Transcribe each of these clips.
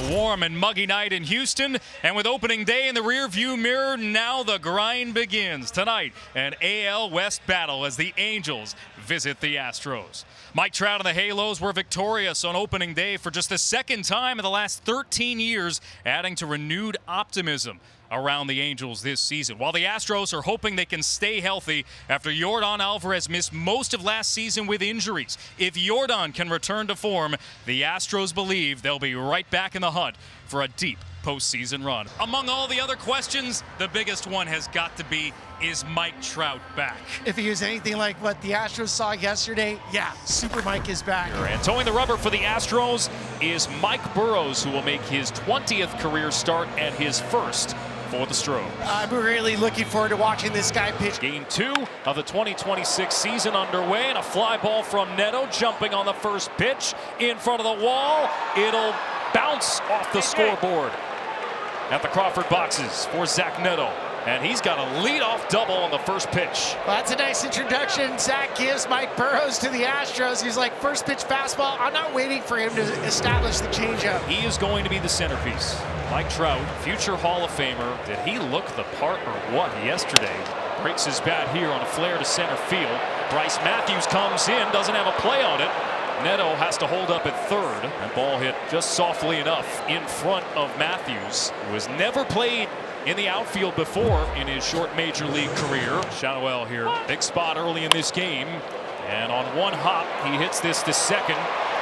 Warm and muggy night in Houston, and with opening day in the rearview mirror, now the grind begins. Tonight, an AL West battle as the Angels visit the Astros. Mike Trout and the Halos were victorious on opening day for just the second time in the last 13 years, adding to renewed optimism around the Angels this season. While the Astros are hoping they can stay healthy after Yordan Alvarez missed most of last season with injuries. If Yordan can return to form, the Astros believe they'll be right back in the hunt for a deep postseason run. Among all the other questions, the biggest one has got to be, is Mike Trout back? If he was anything like what the Astros saw yesterday, yeah, Super Mike is back. And towing the rubber for the Astros is Mike Burrows, who will make his 20th career start and his first for the Astros. I'm really looking forward to watching this guy pitch. Game 2 of the 2026 season underway, and a fly ball from Neto jumping on the first pitch in front of the wall. It'll bounce off the scoreboard at the Crawford boxes for Zach Neto. And he's got a leadoff double on the first pitch. Well, that's a nice introduction Zach gives Mike Burrows to the Astros. He's like, first pitch fastball. I'm not waiting for him to establish the changeup. He is going to be the centerpiece. Mike Trout, future Hall of Famer. Did he look the part or what yesterday? Breaks his bat here on a flare to center field. Bryce Matthews comes in, doesn't have a play on it. Neto has to hold up at third, and ball hit just softly enough in front of Matthews, who has never played in the outfield before in his short major league career. Shanoel here, big spot early in this game, and on one hop he hits this to second.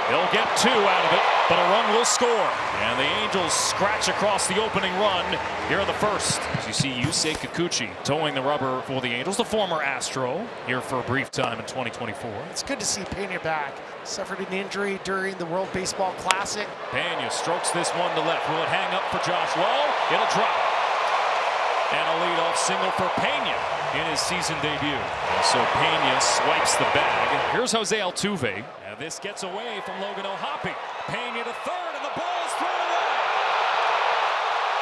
They'll get 2 out of it, but a run will score, and the Angels scratch across the opening run here in the first. As you see Yusei Kikuchi towing the rubber for the Angels, the former Astro, here for a brief time in 2024. It's good to see Pena back. Suffered an injury during the World Baseball Classic. Pena strokes this one to left. Will it hang up for Josh Lowe? It'll drop. And a leadoff single for Pena in his season debut. And so Pena swipes the bag. Here's Jose Altuve. And this gets away from Logan O'Hoppe. Pena to third, and the ball is thrown away.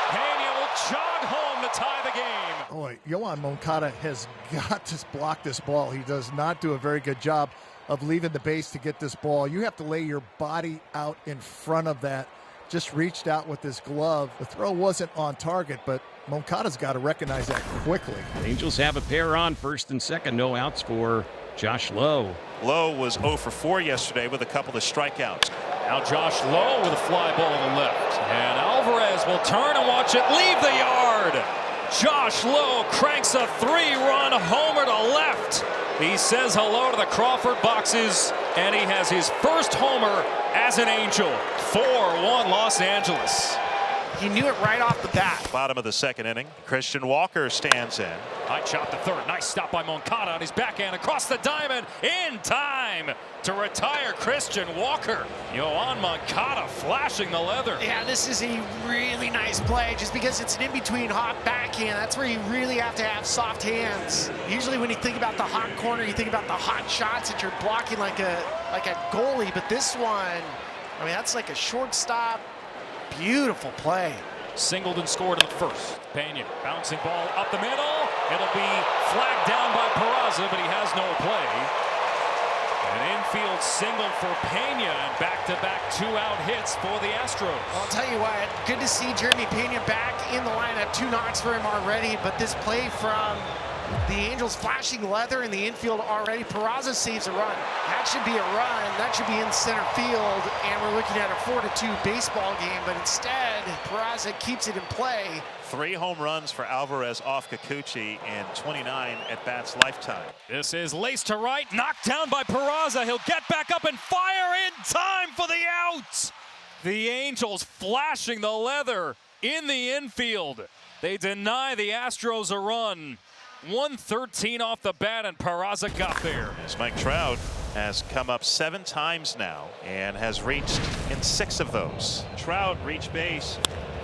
Pena will jog home to tie the game. Boy, Yoan Moncada has got to block this ball. He does not do a very good job of leaving the base to get this ball. You have to lay your body out in front of that. Just reached out with his glove. The throw wasn't on target, but Moncada's got to recognize that quickly. Angels have a pair on first and second. No outs for Josh Lowe. Lowe was 0 for 4 yesterday with a couple of strikeouts. Now Josh Lowe with a fly ball to the left. And Alvarez will turn and watch it leave the yard. Josh Lowe cranks a 3-run homer to left. He says hello to the Crawford boxes, and he has his first homer as an Angel. 4-1 Los Angeles. He knew it right off the bat. Bottom of the second inning, Christian Walker stands in. High chop to third. Nice stop by Moncada on his backhand across the diamond in time to retire Christian Walker. Yoan Moncada flashing the leather. Yeah, this is a really nice play just because it's an in-between hot backhand. That's where you really have to have soft hands. Usually when you think about the hot corner, you think about the hot shots that you're blocking like a goalie. But this one, I mean, that's like a shortstop. Beautiful play. Singled and scored in the first. Pena bouncing ball up the middle. It'll be flagged down by Peraza, but he has no play. An infield single for Pena, and back-to-back 2-out hits for the Astros. I'll tell you what, good to see Jeremy Pena back in the lineup. 2 knocks for him already, but this play from the Angels flashing leather in the infield already. Peraza saves a run. That should be a run. That should be in center field, and we're looking at a 4-2 baseball game, but instead, Peraza keeps it in play. 3 home runs for Alvarez off Kikuchi in 29 at-bats lifetime. This is laced to right, knocked down by Peraza. He'll get back up and fire in time for the out. The Angels flashing the leather in the infield. They deny the Astros a run. 113 off the bat, and Peraza got there. As Mike Trout has come up 7 times now and has reached in 6 of those. Trout reached base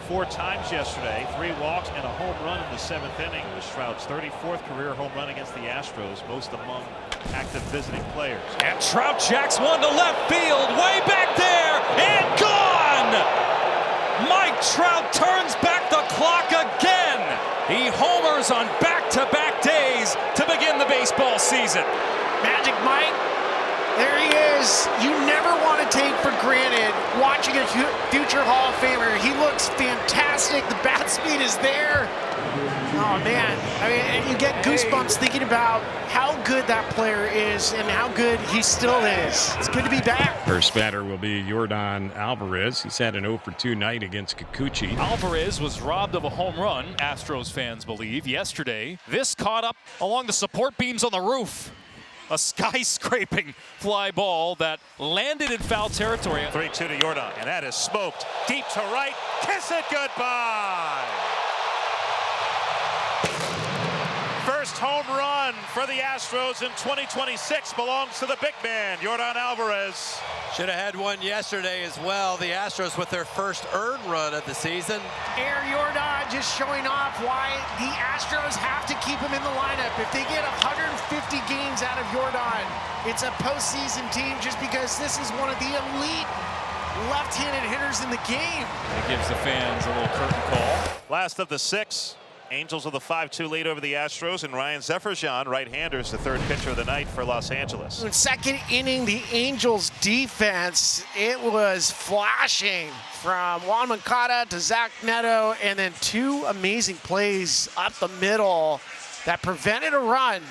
4 times yesterday, 3 walks and a home run in the 7th inning. It was Trout's 34th career home run against the Astros, most among active visiting players. And Trout jacks one to left field, way back there, and gone! Mike Trout turns back the clock again. He homers on back-to-back days to begin the baseball season. Magic Mike There he is. You never want to take for granted watching a future Hall of Famer. He looks fantastic. The bat speed is there. Oh, man. I mean, you get goosebumps thinking about how good that player is and how good he still is. It's good to be back. First batter will be Yordan Alvarez. He's had an 0 for 2 night against Kikuchi. Alvarez was robbed of a home run, Astros fans believe, yesterday. This caught up along the support beams on the roof. A skyscraping fly ball that landed in foul territory. 3-2 to Yordan, and that is smoked deep to right. Kiss it goodbye. First home run for the Astros in 2026 belongs to the big man, Yordan Alvarez. Should have had one yesterday as well. The Astros with their first earned run of the season. Yordan just showing off why the Astros have to keep him in the lineup. If they get 150 games out of Yordan, it's a postseason team just because this is one of the elite left-handed hitters in the game. It gives the fans a little curtain call. Last of the 6. Angels with a 5-2 lead over the Astros, and Ryan Zephyrian, right-hander, is the third pitcher of the night for Los Angeles. In second inning, the Angels defense, it was flashing from Juan Moncada to Zach Neto, and then 2 amazing plays up the middle that prevented a run.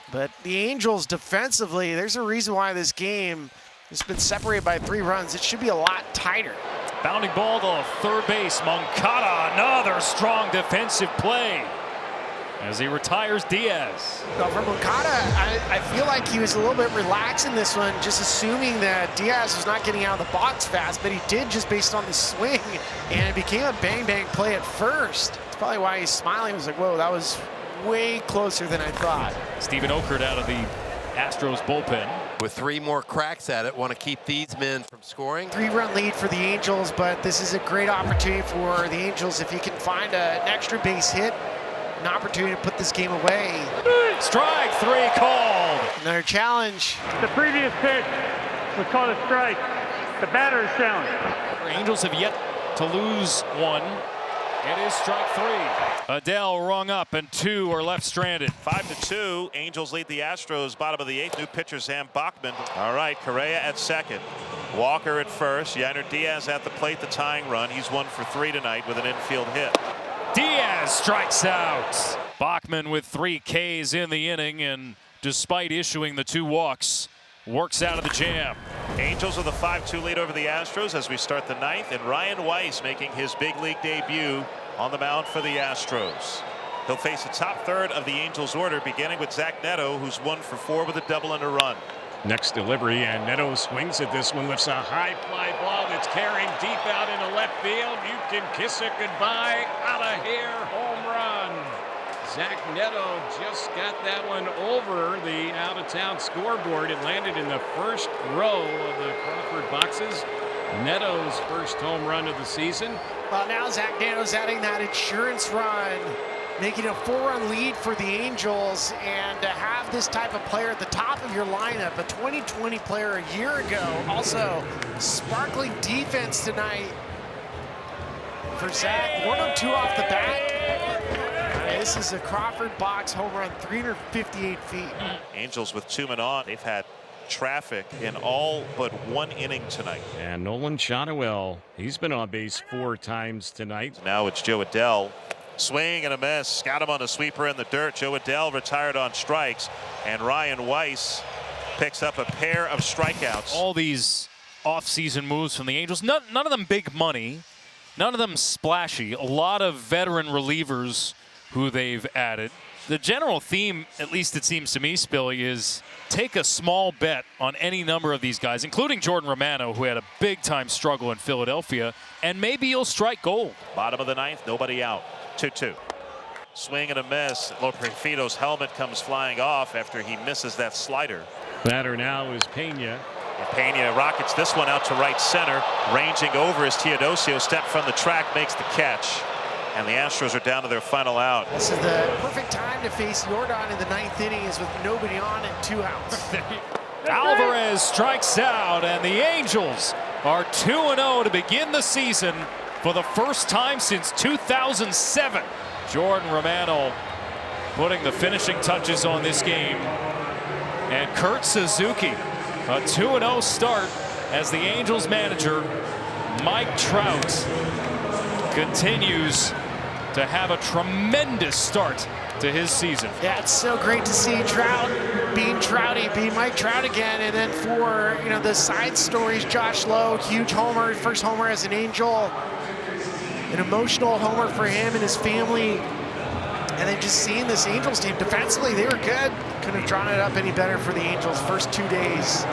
But the Angels defensively, there's a reason why this game has been separated by 3 runs. It should be a lot tighter. Bounding ball to third base. Moncada, another strong defensive play as he retires Diaz. Now for Moncada, I feel like he was a little bit relaxed in this one, just assuming that Diaz was not getting out of the box fast, but he did just based on the swing, and it became a bang-bang play at first. That's probably why he's smiling. He was like, whoa, that was way closer than I thought. Stephen Okert out of the Astros bullpen. With 3 more cracks at it, want to keep these men from scoring. 3-run lead for the Angels, but this is a great opportunity for the Angels if you can find an extra base hit, an opportunity to put this game away. Strike 3 called. Another challenge. The previous pitch was called a strike. The batter is challenged. The Angels have yet to lose one. It is strike 3. Adele rung up and 2 are left stranded. 5-2. Angels lead the Astros. Bottom of the 8th. New pitcher Sam Bachman. All right, Correa at second. Walker at first. Yainer Diaz at the plate, the tying run. He's 1 for 3 tonight with an infield hit. Diaz strikes out. Bachman with 3 Ks in the inning, and despite issuing the 2 walks, works out of the jam. Angels with a 5-2 lead over the Astros as we start the 9th, and Ryan Weiss making his big league debut on the mound for the Astros. He'll face the top third of the Angels order, beginning with Zach Neto, who's 1 for 4 with a double and a run. Next delivery, and Neto swings at this one, lifts a high fly ball that's carrying deep out into left field. You can kiss it goodbye. Out of here, home run. Zach Neto just got that one over the out-of-town scoreboard. It landed in the first row of the Crawford boxes. Neto's first home run of the season. Well, now Zach Neto's adding that insurance run, making a 4-run lead for the Angels, and to have this type of player at the top of your lineup, a 2020 player a year ago, also sparkling defense tonight for Zach. 102 off the bat. This is a Crawford box home run, 358 feet. Angels with 2 men on. They've had traffic in all but 1 inning tonight. And Nolan Shotwell, he's been on base 4 times tonight. Now it's Joe Adele. Swing and a miss. Got him on a sweeper in the dirt. Joe Adele retired on strikes. And Ryan Weiss picks up a pair of strikeouts. All these offseason moves from the Angels, none of them big money, none of them splashy. A lot of veteran relievers who they've added. The general theme, at least it seems to me, Spilly, is take a small bet on any number of these guys, including Jordan Romano, who had a big-time struggle in Philadelphia, and maybe you'll strike gold. Bottom of the 9th, nobody out. 2-2. Swing and a miss. Loprefito's helmet comes flying off after he misses that slider. Batter now is Pena. And Pena rockets this one out to right center. Ranging over is Teodosio. Step from the track, makes the catch. And the Astros are down to their final out. This is the perfect time to face Yordan in the 9th inning, is with nobody on and 2 outs. Alvarez strikes out, and the Angels are 2-0 to begin the season for the first time since 2007. Jordan Romano putting the finishing touches on this game. And Kurt Suzuki A 2-0 start as the Angels manager, Mike Trout, continues to have a tremendous start to his season. Yeah, it's so great to see Trout being Trouty, being Mike Trout again. And then for, the side stories, Josh Lowe, huge homer, first homer as an Angel. An emotional homer for him and his family. And then just seeing this Angels team defensively, they were good. Couldn't have drawn it up any better for the Angels first 2 days.